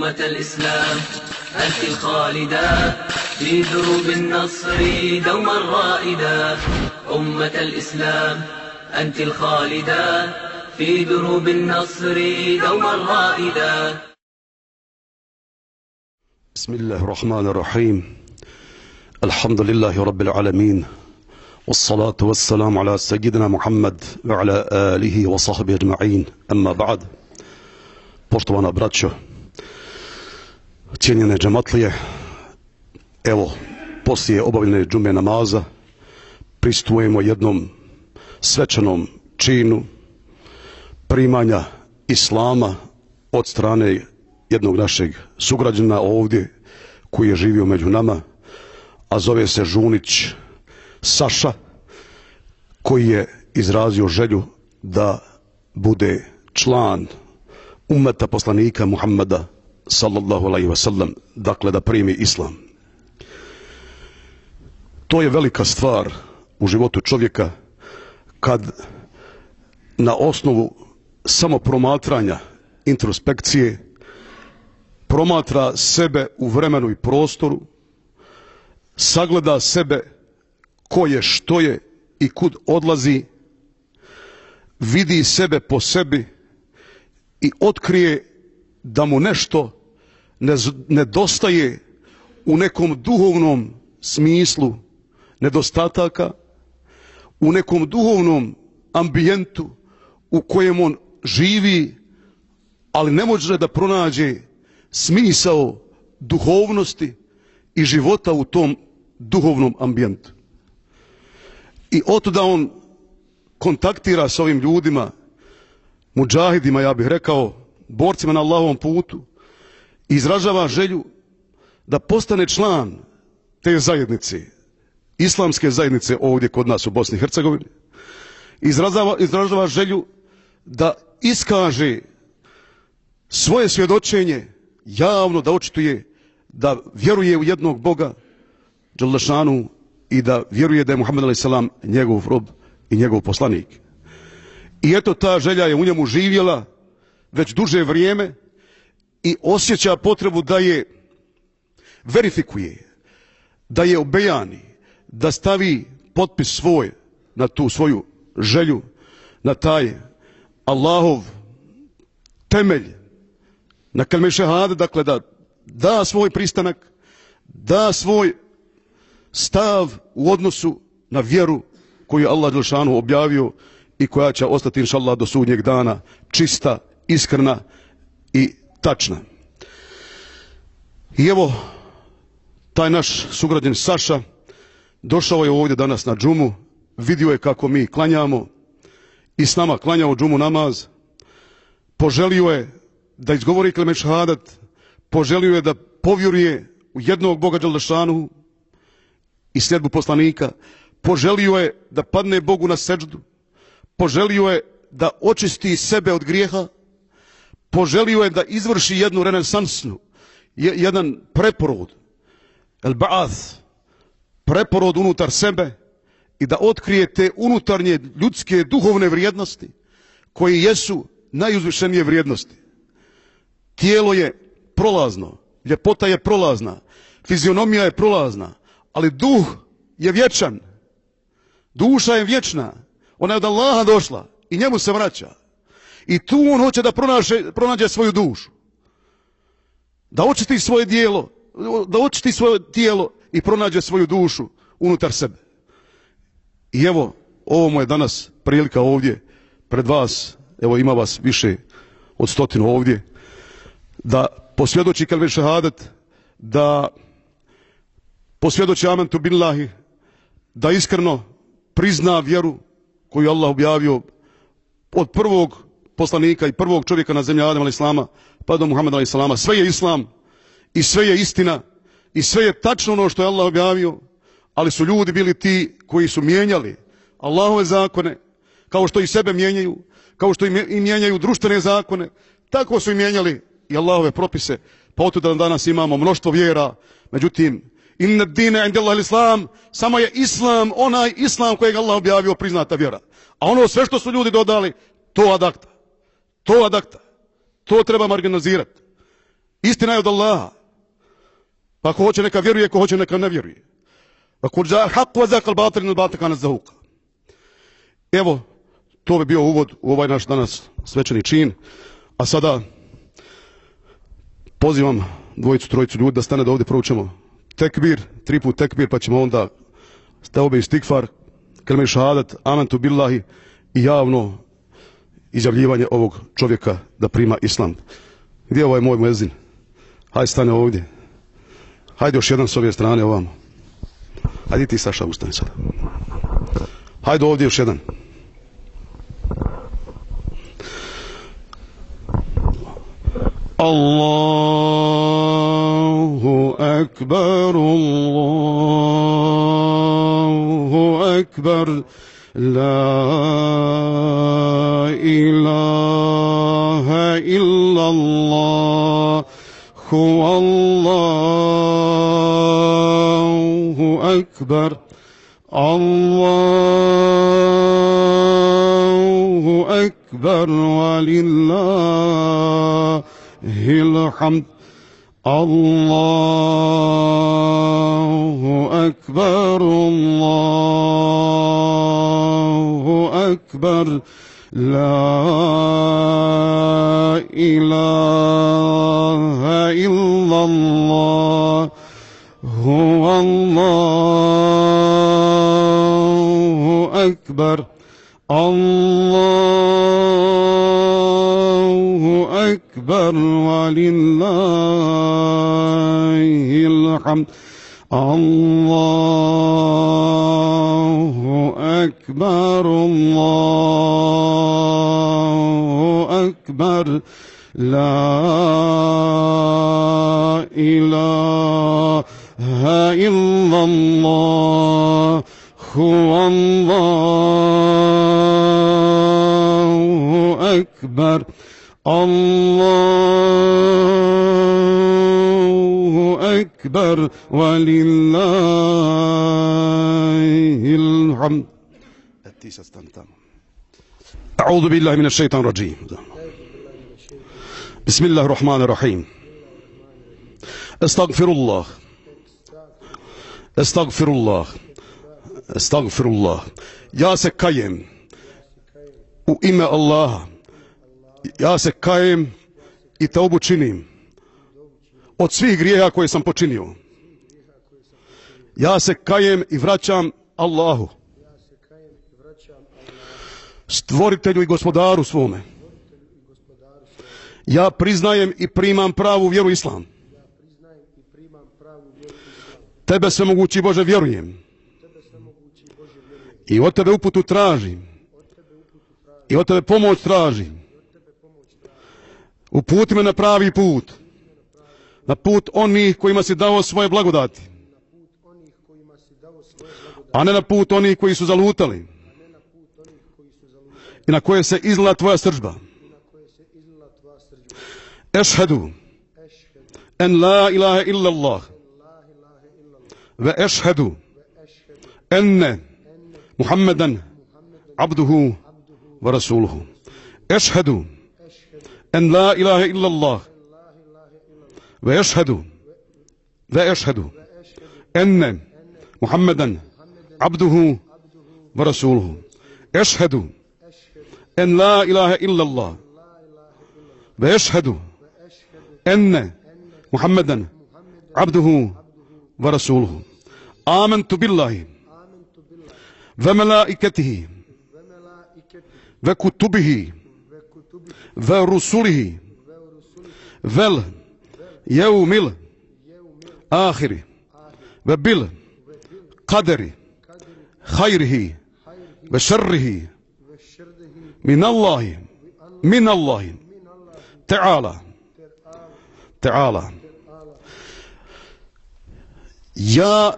أمة الإسلام أنت الخالدة في دروب النصر دوما رائدة. أمة الإسلام أنت الخالدة في دروب النصر دوما رائدة. بسم الله الرحمن الرحيم. الحمد لله رب العالمين، والصلاة والسلام على سيدنا Muhammad وعلى آله وصحبه أجمعين. أما بعد. Poštovana braćo, cijenjene džematlije, evo, poslije obavljene džume namaza pristupujemo jednom svečanom činu primanja Islama od strane jednog našeg sugrađana ovdje koji je živio među nama, a zove se Žunić Saša, koji je izrazio želju da bude član ummeta poslanika Muhammada sallallahu alaihi wa sallam, dakle da primi Islam. To je velika stvar u životu čovjeka kad na osnovu samo promatranja, introspekcije, promatra sebe u vremenu i prostoru, sagleda sebe ko je, što je i kud odlazi, vidi sebe po sebi i otkrije da mu nešto nedostaje u nekom duhovnom smislu nedostataka, u nekom duhovnom ambijentu u kojem on živi, ali ne može da pronađe smisao duhovnosti i života u tom duhovnom ambijentu. I otuda on kontaktira s ovim ljudima, mudžahidima, ja bih rekao, borcima na Allahovom putu, i izražava želju da postane član te zajednice, islamske zajednice ovdje kod nas u Bosni i Hercegovini. Izražava želju da iskaže svoje svjedočenje javno, da očituje da vjeruje u jednog Boga dželešanu i da vjeruje da je Muhammed a.s. njegov rob i njegov poslanik. I eto, ta želja je u njemu živjela već duže vrijeme i osjeća potrebu da je verifikuje, da je obejani, da stavi potpis svoj na tu svoju želju, na taj Allahov temelj, na kelime šehade, dakle da da svoj pristanak, da svoj stav u odnosu na vjeru koju je Allah dželešanu objavio i koja će ostati inšallah do sudnjeg dana čista, iskrena i tačna. I evo, taj naš sugrađan Saša došao je ovdje danas na džumu, vidio je kako mi klanjamo i s nama klanjao džumu namaz, poželio je da izgovori kelime šehadat, poželio je da povjeruje u jednog Boga dželešanu i sljedbu poslanika, poželio je da padne Bogu na seđdu, poželio je da očisti sebe od grijeha, poželio je da izvrši jednu renesansnu, jedan preporod, el ba'ath, preporod unutar sebe i da otkrije te unutarnje ljudske duhovne vrijednosti koje jesu najuzvišenije vrijednosti. Tijelo je prolazno, ljepota je prolazna, fizionomija je prolazna, ali duh je vječan, duša je vječna, ona je od Allaha došla i njemu se vraća. I tu on hoće da pronađe svoju dušu, da očiti svoje dijelo, da očiti svoje tijelo i pronađe svoju dušu unutar sebe. I evo, ovo mu je danas prilika ovdje pred vas, evo ima vas više od 100 ovdje, da posvjedoči kelime šehadet, da posvjedoči amantu billahi, da iskreno prizna vjeru koju je Allah objavio od prvog poslanika i prvog čovjeka na zemlji Adama a.s. pa do Muhammeda a.s. Sve je islam i sve je istina i sve je tačno ono što je Allah objavio, ali su ljudi bili ti koji su mijenjali Allahove zakone, kao što i sebe mijenjaju, kao što i mijenjaju društvene zakone, tako su i mijenjali i Allahove propise, pa od da danas imamo mnoštvo vjera. Međutim, inna dine indallahi l-islam, samo je islam onaj islam kojeg Allah objavio, priznata vjera. A ono sve što su ljudi dodali, to adakta, to treba marginalizirati. Istina je od Allaha. Pa ako hoće neka vjeruje, ako hoće neka ne vjeruje. Ako ja haq wa zaqal batil al batil kana zahuq. Evo, to bi bio uvod u ovaj naš danas svečani čin. A sada pozivam dvojicu, trojicu ljudi da stane da ovdje proučemo tekbir, 3 put tekbir, pa ćemo onda stavbe istikfar, kelime šahadat, amantu billahi i javno izjavljivanje ovog čovjeka da prima islam. Gdje je ovaj moj muezin? Hajde stane ovdje. Hajde još jedan s ove strane ovamo. Hajde ti Saša ustani sada. Hajde ovdje još jedan. Allahu akbar, Allahu akbar, la ilaha illallah, Allahu akbar, Allahu akbar, walillahil hamd. Allahu akbar, Allahu akbar, la ilaha illallah, Allahu akbar, Allahu akbar, walillahil hamd. Allahu akbar, Allahu akbar, la ilaha illallah, Allahu akbar, Allahu akbar, walillahil hamd. Ti sad stani tamo. A'udhu billahi minash shaitanir rajim. Bismillahirrahmanirrahim. Astaghfirullah. Astaghfirullah. Astaghfirullah. Ja se kajem u ime Allaha. Ja se kajem i taubu činim od svih grijeha koje sam počinio. Ja se kajem i vraćam Allahu, stvoritelju i gospodaru svome. Ja priznajem i primam pravu vjeru Islam. Tebe svemogući Bože vjerujem. I od tebe uputu tražim. I od tebe pomoć tražim. Uputi me na pravi put. Na put onih kojima si dao svoje blagodati. A ne na put onih koji su zalutali. I na koje se izlila tvoja srdžba. Ešhedu en la ilaha illallah ve ešhedu enne Muhammedan abduhu ve rasuluhu. Ešhedu en la ilaha illallah ve ešhedu enne Muhammedan abduhu ve rasuluhu. Ešhedu en la ilaha illallah ve ešhedu enne Muhammedan abduhu ve rasuluhu. Amentu billahi ve melaiketihi ve kutubihi ve rusulihi vel yevmil ahiri ve bil kaderi hayrihi ve şerrihi minallahi Teala. Ja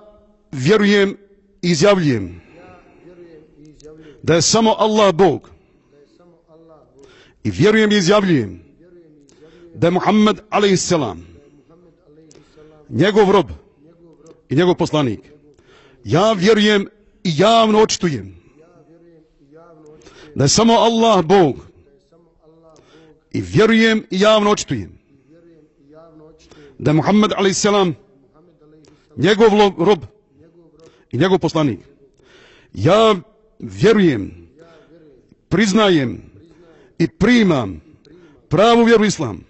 vjerujem i izjavljujem da je samo Allah Bog. I vjerujem i izjavljujem da je Muhammed alejhisselam njegov rob i njegov poslanik. Ja vjerujem i javno očitujem da je samo Allah Bog. I vjerujem i javno očitujem da je Muhammed a.s. njegov rob i njegov poslanik. Ja vjerujem, priznajem i primam pravu vjeru islam.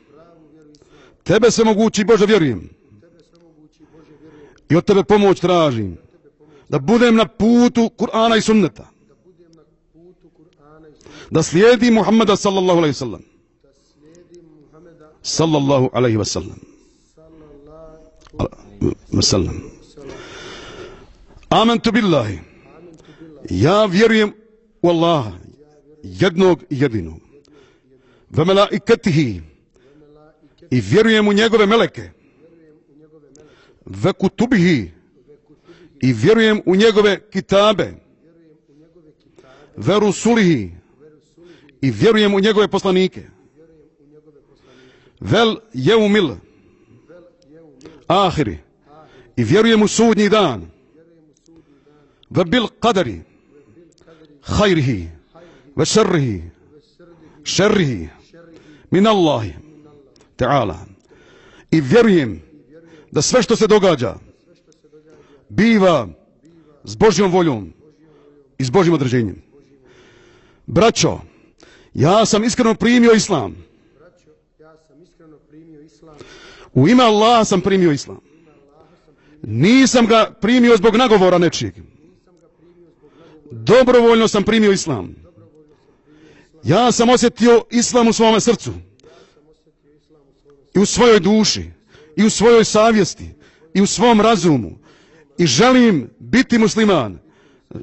Tebe se mogući Bože vjerujem i od tebe pomoć tražim da budem na putu Kur'ana i sunneta, da slijedim Muhammeda sallallahu alaihi wasallam. Sallallahu alaihi wasallam. Amantu billahi. Ja vjerujem u Allaha, jednog i jedinog. Ve melaikatihi. I vjerujem u njegove meleke. Ve kutubihi. I vjerujem u njegove kitabe. Ve rusulihi. I vjerujem u njegove poslanike. Vel jeumil ahiri. I vjerujem u sudnji dan. Ve bil qadari khayrihi ve šerrihi min Allahi ta'ala. I vjerujem da sve što se događa biva s Božjom voljom i s Božjim određenjem. Braćo, ja sam iskreno primio islam. U ime Allaha sam primio islam. Nisam ga primio zbog nagovora nečijeg. Dobrovoljno sam primio islam. Ja sam osjetio islam u svome srcu i u svojoj duši i u svojoj savjesti i u svom razumu i želim biti musliman.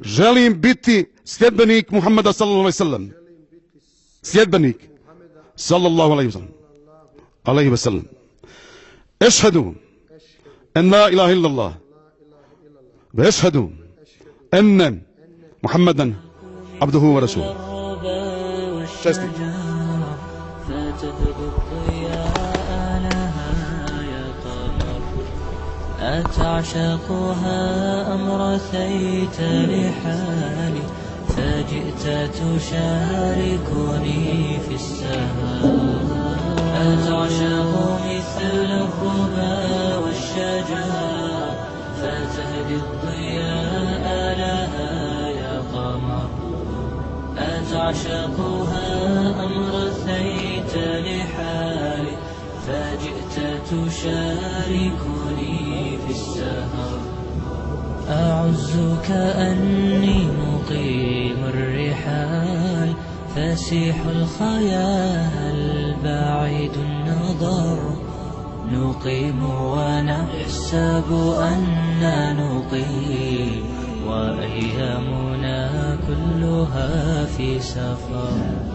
Želim biti sljedbenik Muhammeda sallallahu alejhi ve sellem. Sljedbenik sallallahu alejhi ve sellem. Ešhedu en la ilaha illallah ve ešhedu enne Muhammeden abduhu ve rasuluhu. Čestit. أتعشقها أم رثيت لحالي فجئت تشاركني في السهر أتعشق مثل الربا والشجر فتهدي الضياء لها يا قمر أتعشقها أم رثيت لحالي فجئت تشاركني في السهر أعزك أني مقيم الرحال فسيح الخيال بعيد النظر نقيم ونحسب أننا نقيم وأيامنا كلها في سفر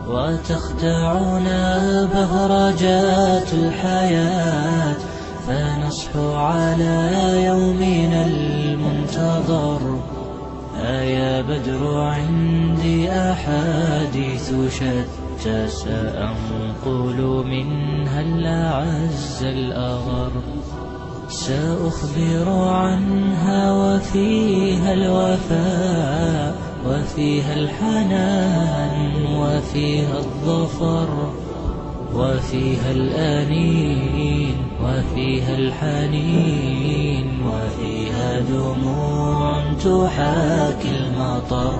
وتخدعنا بهرجات الحياة فنصحو على يومنا المنتظر أيا بدر عندي أحاديث شتى سأنقل منها الأعز الأغر سأخبر عنها وفيها الوفاء وفيها الحنان وفيها الظفر وفيها الأنين وفيها الحنين وفيها دموع تحاكي المطر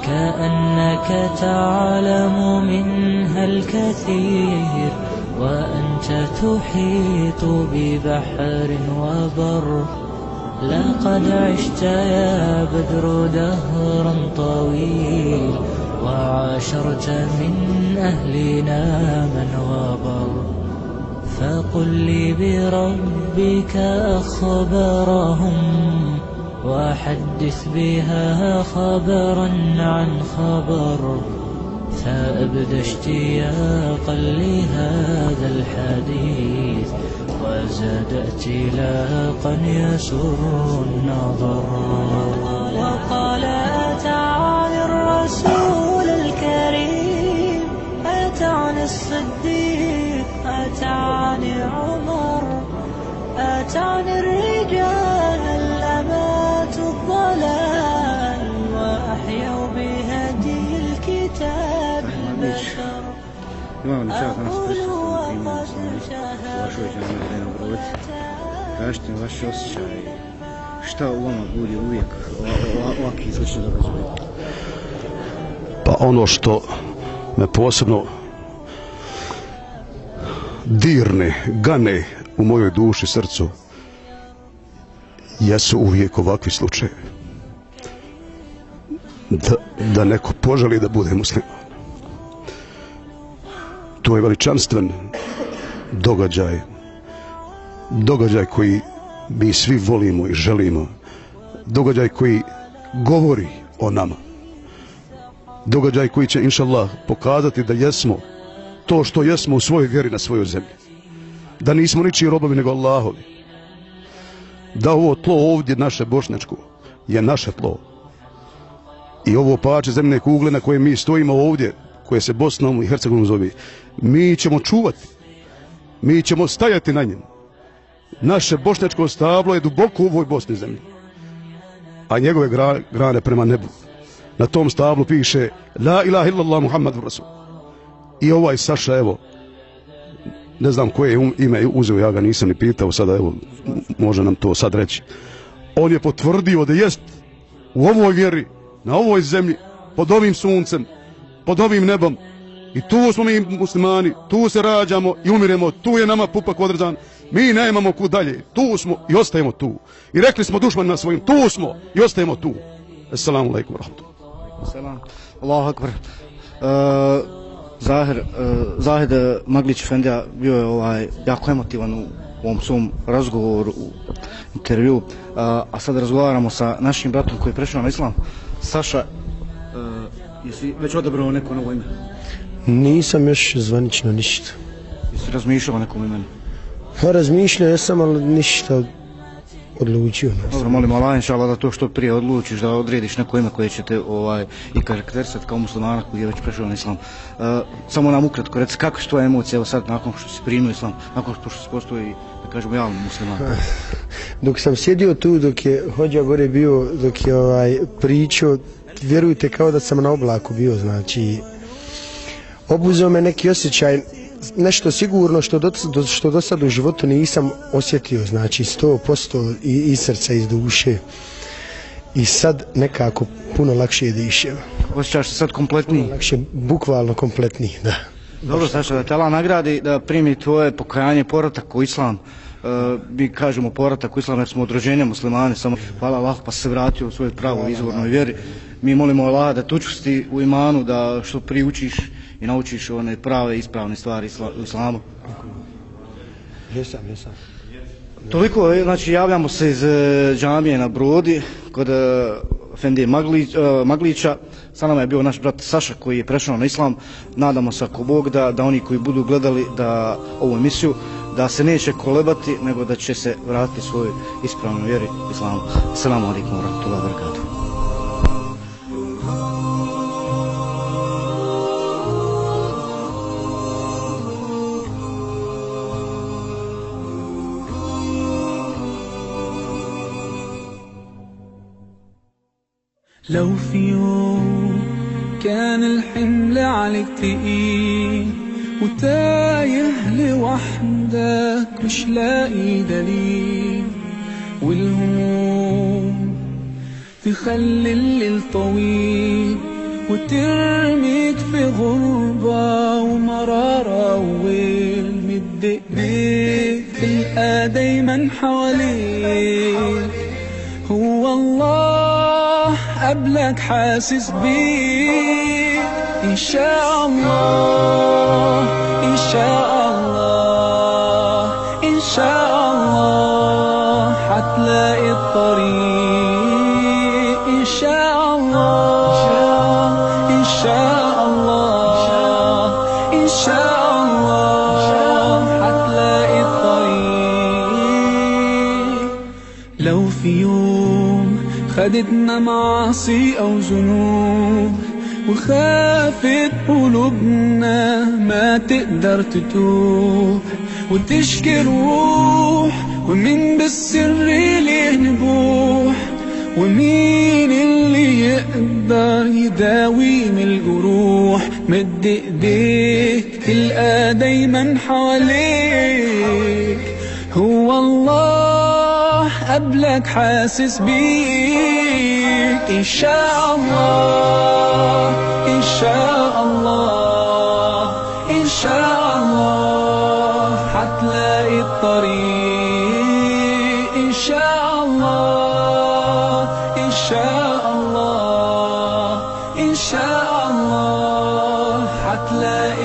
كأنك تعلم منها الكثير وأنت تحيط ببحر وبر لقد عشت يا بدر دهرا طويل وعاشرت من أهلنا من غبر فقل لي بربك أخبرهم وحدث بها خبرا عن خبر فأبدى اشتياقا لهذا الحديث وزاد ائتلاقا يسر النظر وقال أتعني الرسول الكريم أتعني الصديق أتعني عمر أتعني الرجال الأمات الضلال وأحيوا بهدي الكتاب البشر أقول وقد شهد svoj džamiju na Brodi. Kažete mi vaš osjećaj, šta u vama budi uvijek ovakvi slični događaji? Pa ono što me posebno dirne, gane u mojoj duši, srcu, jesu uvijek ovakvi slučajevi. Da neko poželi da bude musliman. To je veličanstven događaj. Događaj koji mi svi volimo i želimo. Događaj koji govori o nama. Događaj koji će, inša Allah, pokazati da jesmo to što jesmo u svojoj vjeri na svojoj zemlji. Da nismo ničiji robovi nego Allahovi. Da ovo tlo ovdje naše bošnjačko je naše tlo. I ovo parče zemljne kugle na koje mi stojimo ovdje, koje se Bosnom i Hercegovinom zove, mi ćemo čuvati. Mi ćemo stajati na njemu. Naše bošnjačko stablo je duboko u ovoj Bosni zemlji. A njegove grane prema nebu. Na tom stablu piše La ilaha illallah Muhammadu Rasul. I ovaj Saša, evo, ne znam koje ime je uzeo, ja ga nisam ni pitao, sada evo, može nam to sad reći. On je potvrdio da jest u ovoj vjeri, na ovoj zemlji, pod ovim suncem, pod ovim nebom. I tu smo mi muslimani, tu se rađamo i umiremo, tu je nama pupak odrezan. Mi nemamo kud dalje, tu smo i ostajemo tu. I rekli smo dušmanima svojim, tu smo i ostajemo tu. Assalamu alaikum wa rahmatullahi. Selam. Allahu akbar. Zahid Maglić Efendija bio je jako emotivan u ovom svom razgovoru, u intervju, a sad razgovaramo sa našim bratom koji je prešao na islam. Saša, jesi već odabrao neko novo ime? Nisam još zvanično ništa. Jesi razmišljao o nekom imenu? Pa razmišljao sam, ali ništa odlučio. Dobro, molim Allah, inšallah, da to što prije odlučiš, da odrediš neko ime koje će te i karakterisati kao muslimana koji je već prešao na islam. Samo nam ukratko, reci, kakve su tvoje emocije evo sad nakon što si primio islam, nakon što si postao i, da kažemo, javni musliman? Dok sam sjedio tu, dok je hođa gore bio, dok je pričao, vjerujte kao da sam na oblaku bio, znači obuzeo me neki osjećaj, nešto sigurno što do sad u životu nisam osjetio, znači 100% iz srca, iz duše. I sad nekako puno lakše dišem. Osjećaš se sad kompletniji? Puno lakše, bukvalno kompletniji, da. Dobro, Saša, da te Allah nagradi, da primi tvoje pokajanje, povratak u islam. Mi kažemo povratak u islam jer smo od rođenja muslimani, samo hvala Allah pa se vratio u svojoj pravoj izvornoj vjeri. Mi molimo Allah da te učvrsti u imanu, da što prije učiš i naučiš one prave ispravne stvari u islamu. Jesam. Toliko, znači javljamo se iz džamije na Brodi kod Efendije Maglića. Sa nama je bio naš brat Saša koji je prešao na islam. Nadamo se ako Bog da oni koji budu gledali da ovu emisiju da se neće kolebati nego da će se vratiti svojoj ispravnoj vjeri islamu. Assalamu alaikum wa rahmatullahi wa barakatuh. لو في يوم كان الحمل عليك تقيل وتايه لوحدك مش لاقي دليل والهموم تخلي الليل طويل وترميك في غربة ومرارة وويل مد ايديك تلقى دايما حواليك هو الله قبلك حاسس بيك إن شاء الله إن شاء الله إن شاء الله حتلاقي الطريق إن شاء الله إن شاء الله إن شاء الله حتلاقي الطريق لو في يوم خدتنا معاصي أو ذنوب وخافت قلوبنا ما تقدر تتوب وتشكي روح ومن بالسر ليه نبوح ومين اللي يقدر يداوي من الجروح؟ مد ايديك تلقى دايما حواليك هو الله قبلك حاسس بيك. إن شاء الله إن شاء الله إن شاء الله حتلاقي الطريق. إن شاء الله إن شاء الله إن شاء الله حتلاقي